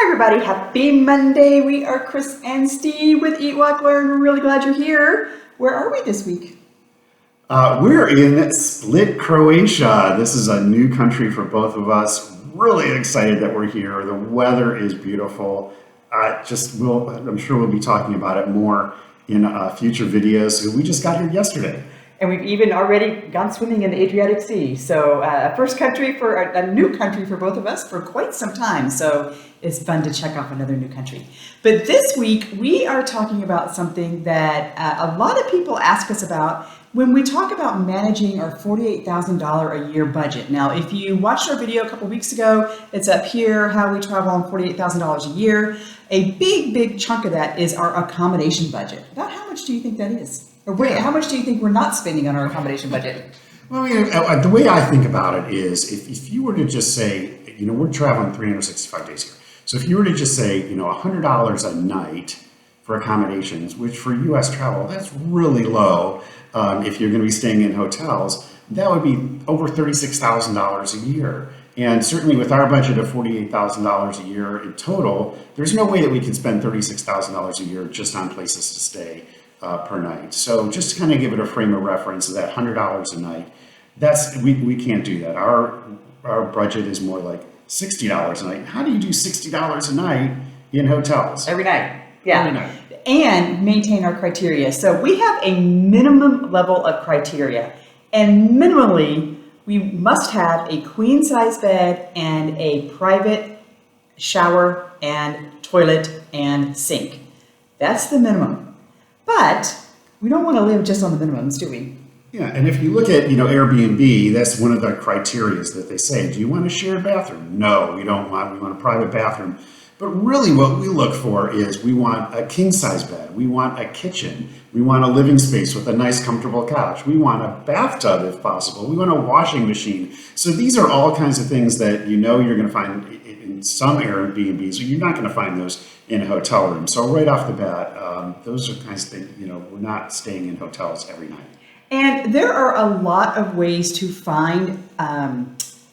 Hi everybody, happy Monday. We are Chris and Steve with EatWalkLearn. We're really glad you're here. Where are we this week? We're in Split, Croatia. This is a new country for both of us. Really excited that we're here. The weather is beautiful. I'm sure we'll be talking about it more in future videos. We just got here yesterday. And we've even already gone swimming in the Adriatic Sea. So a new country for both of us for quite some time. So it's fun to check off another new country. But this week we are talking about something that a lot of people ask us about when we talk about managing our $48,000 a year budget. Now, if you watched our video a couple weeks ago, it's up here, how we travel on $48,000 a year. A big chunk of that is our accommodation budget. About how much do you think that is? Or wait, how much do you think we're not spending on our accommodation budget? Well, the way I think about it is if you were to just say, we're traveling 365 days here. So if you were to just say, $100 a night for accommodations, which for U.S. travel, that's really low. If you're going to be staying in hotels, that would be over $36,000 a year. And certainly with our budget of $48,000 a year in total, there's no way that we can spend $36,000 a year just on places to stay per night. So just to kind of give it a frame of reference, that $100 a night, we can't do that. Our budget is more like $60 a night. How do you do $60 a night in hotels? Every night. Yeah. Every night. And maintain our criteria. So we have a minimum level of criteria. And minimally, we must have a queen size bed and a private shower and toilet and sink. That's the minimum. But we don't want to live just on the minimums, do we? Yeah, and if you look at, Airbnb, that's one of the criteria that they say. Do you want a shared bathroom? No, we want a private bathroom. But really what we look for is we want a king size bed. We want a kitchen. We want a living space with a nice comfortable couch. We want a bathtub if possible. We want a washing machine. So these are all kinds of things that you're going to find in some Airbnbs. You're not going to find those in a hotel room. So right off the bat, those are kinds of things, we're not staying in hotels every night. And there are a lot of ways to find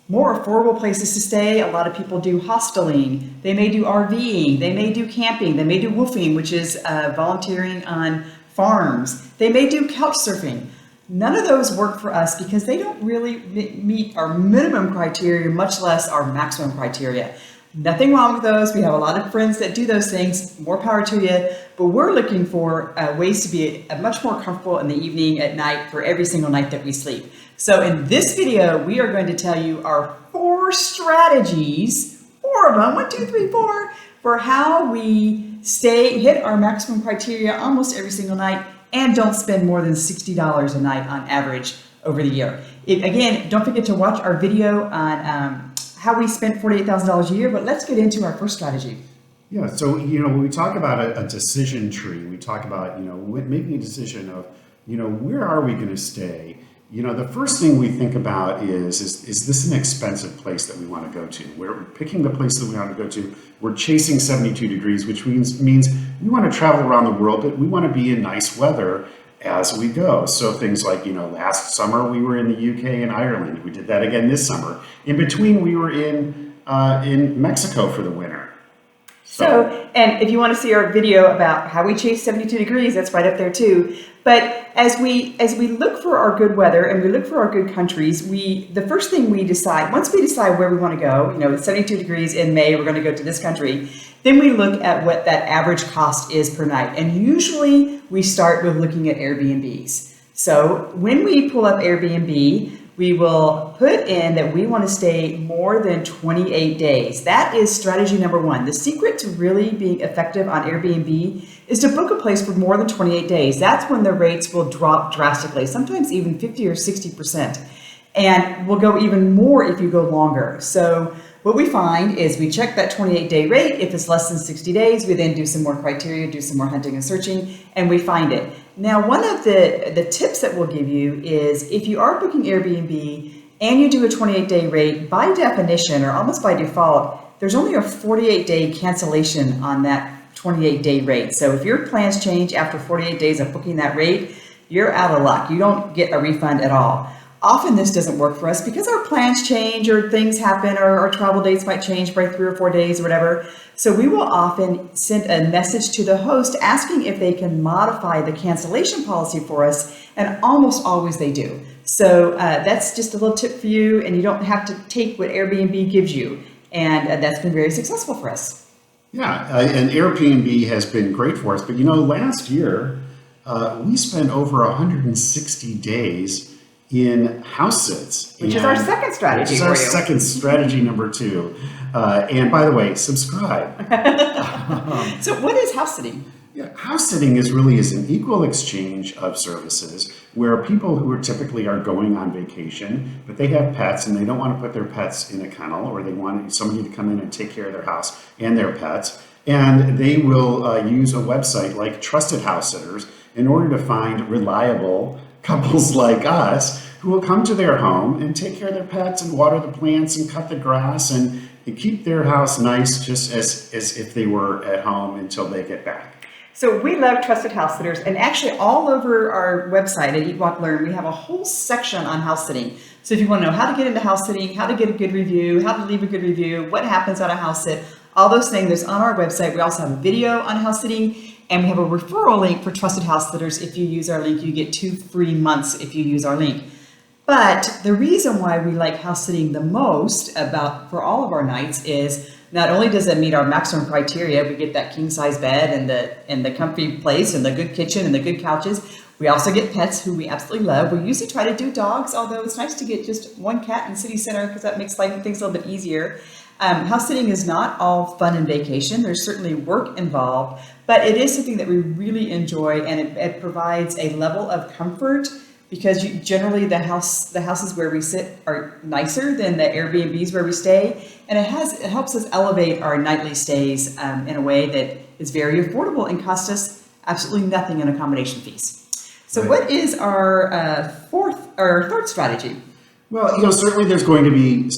more affordable places to stay. A lot of people do hosteling. They may do RVing. They may do camping. They may do woofing, which is volunteering on farms. They may do couch surfing. None of those work for us because they don't really meet our minimum criteria, much less our maximum criteria. Nothing wrong with those. We have a lot of friends that do those things. More power to you. But we're looking for ways to be much more comfortable in the evening, at night, for every single night that we sleep. So in this video, we are going to tell you our 4 strategies, 4 of them, 1, 2, 3, 4, for how we hit our maximum criteria almost every single night and don't spend more than $60 a night on average over the year. Again, don't forget to watch our video on how we spent $48,000 a year, but let's get into our first strategy. Yeah, so, when we talk about a decision tree, we talk about, making a decision of, where are we going to stay? The first thing we think about is this an expensive place that we want to go to? We're picking the place that we want to go to. We're chasing 72 degrees, which means we want to travel around the world, but we want to be in nice weather as we go. So things like, last summer we were in the UK and Ireland. We did that again this summer. In between, we were in Mexico for the winter. So, and if you want to see our video about how we chase 72 degrees, that's right up there too. But as we look for our good weather and we look for our good countries, the first thing we decide, once we decide where we want to go, it's 72 degrees in May, we're going to go to this country, then we look at what that average cost is per night. And usually we start with looking at Airbnbs. So when we pull up Airbnb, we will put in that we want to stay more than 28 days. That is strategy number 1. The secret to really being effective on Airbnb is to book a place for more than 28 days. That's when the rates will drop drastically, sometimes even 50 or 60%. And will go even more if you go longer. So what we find is we check that 28-day rate. If it's less than 60 days, we then do some more criteria, do some more hunting and searching, and we find it. Now, one of the tips that we'll give you is if you are booking Airbnb and you do a 28-day rate, by definition, or almost by default, there's only a 48-day cancellation on that 28-day rate. So if your plans change after 48 days of booking that rate, you're out of luck. You don't get a refund at all. often this doesn't work for us because our plans change or things happen or our travel dates might change by 3 or 4 days or whatever. So we will often send a message to the host asking if they can modify the cancellation policy for us, and almost always they do. So that's just a little tip for you, and you don't have to take what Airbnb gives you, and that's been very successful for us. Yeah, and Airbnb has been great for us. But last year we spent over 160 days in house sits, Which is our second strategy. Which is our second strategy number 2. And by the way, subscribe. So what is house sitting? Yeah, house sitting is an equal exchange of services where people who typically are going on vacation, but they have pets and they don't want to put their pets in a kennel, or they want somebody to come in and take care of their house and their pets. And they will use a website like Trusted House Sitters in order to find reliable couples like us who will come to their home and take care of their pets and water the plants and cut the grass and keep their house nice, just as if they were at home until they get back. So we love Trusted House Sitters, and actually all over our website at EatWalkLearn, we have a whole section on house sitting. So if you want to know how to get into house sitting, how to get a good review, how to leave a good review, what happens on a house sit, all those things, there's on our website. We also have a video on house sitting, and we have a referral link for Trusted House Sitters. If you use our link, you get 2 free months if you use our link. But the reason why we like house sitting the most for all of our nights is not only does it meet our maximum criteria, we get that king size bed and the comfy place and the good kitchen and the good couches. We also get pets who we absolutely love. We usually try to do dogs, although it's nice to get just one cat in city center because that makes things a little bit easier. House sitting is not all fun and vacation. There's certainly work involved, but it is something that we really enjoy, and it provides a level of comfort because generally the houses where we sit are nicer than the Airbnbs where we stay, and it helps us elevate our nightly stays in a way that is very affordable and costs us absolutely nothing in accommodation fees. So Right. What is our third strategy? Well, certainly there's going to be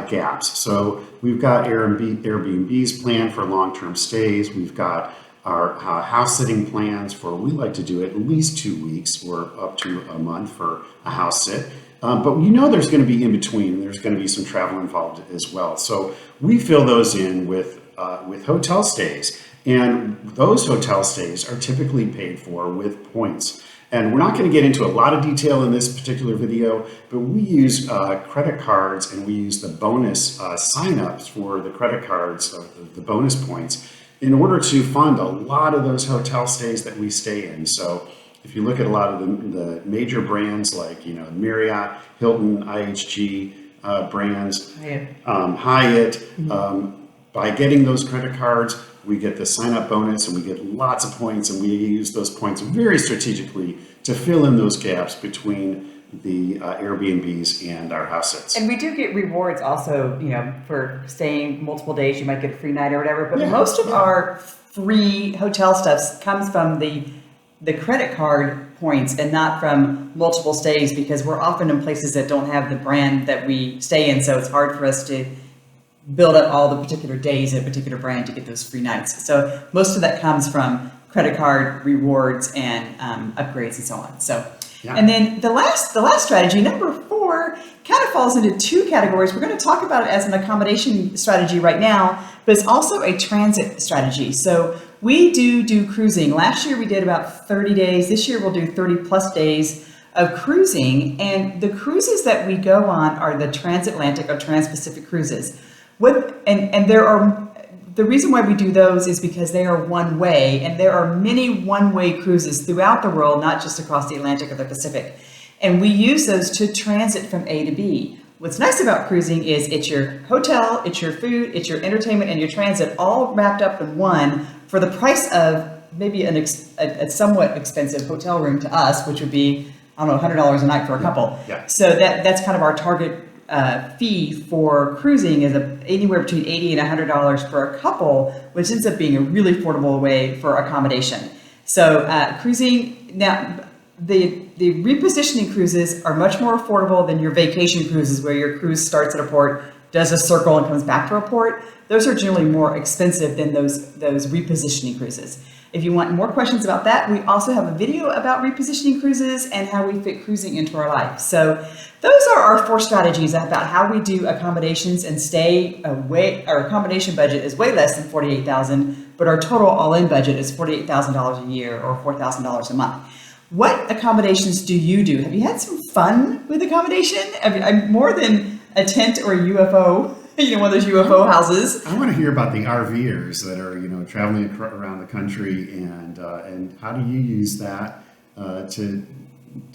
gaps. So we've got Airbnbs planned for long-term stays. We've got our house sitting plans for, we like to do at least 2 weeks or up to a month for a house sit. But there's going to be in between. There's going to be some travel involved as well. So we fill those in with hotel stays. And those hotel stays are typically paid for with points. And we're not going to get into a lot of detail in this particular video, but we use credit cards, and we use the bonus signups for the credit cards, the bonus points, in order to fund a lot of those hotel stays that we stay in. So if you look at a lot of the major brands like Marriott, Hilton, IHG brands, Hyatt, by getting those credit cards, we get the sign-up bonus, and we get lots of points, and we use those points very strategically to fill in those gaps between the Airbnbs and our house sits. And we do get rewards also, for staying multiple days. You might get a free night or whatever. But most of our free hotel stuff comes from the credit card points and not from multiple stays, because we're often in places that don't have the brand that we stay in. So it's hard for us to build up all the particular days at a particular brand to get those free nights. So most of that comes from credit card rewards and upgrades and so on. So, and then the last strategy, number 4, kind of falls into 2 categories. We're going to talk about it as an accommodation strategy right now, but it's also a transit strategy. So we do cruising. Last year we did about 30 days. This year we'll do 30 plus days of cruising. And the cruises that we go on are the transatlantic or trans-Pacific cruises. The reason why we do those is because they are one way, and there are many one-way cruises throughout the world, not just across the Atlantic or the Pacific. And we use those to transit from A to B. What's nice about cruising is it's your hotel, it's your food, it's your entertainment, and your transit all wrapped up in one for the price of maybe a somewhat expensive hotel room to us, which would be, $100 a night for a couple. Yeah. So that's kind of our target fee for cruising is anywhere between $80 and $100 for a couple, which ends up being a really affordable way for accommodation. So cruising, now the repositioning cruises are much more affordable than your vacation cruises, where your cruise starts at a port, does a circle, and comes back to a port. those are generally more expensive than those repositioning cruises. If you want more questions about that, we also have a video about repositioning cruises and how we fit cruising into our life. So those are our 4 strategies about how we do accommodations and stay away. Our accommodation budget is way less than $48,000, but our total all-in budget is $48,000 a year or $4,000 a month. What accommodations do you do? Have you had some fun with accommodation? More than a tent or a UFO, one of those UFO houses. I want to hear about the RVers that are, traveling around the country, and how do you use that to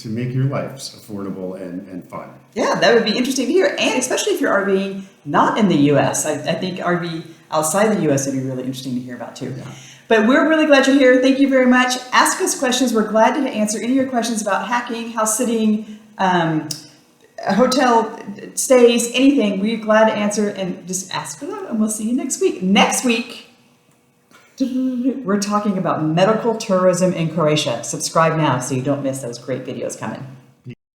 make your life affordable and fun? Yeah, that would be interesting to hear, and especially if you're RVing not in the U.S. I think RV outside the U.S. would be really interesting to hear about too. Yeah. But we're really glad you're here. Thank you very much. Ask us questions. We're glad to answer any of your questions about hacking, house sitting, hotel stays, anything. We're glad to answer, and just ask for them, and we'll see you next week. Next week, we're talking about medical tourism in Croatia. Subscribe now so you don't miss those great videos coming.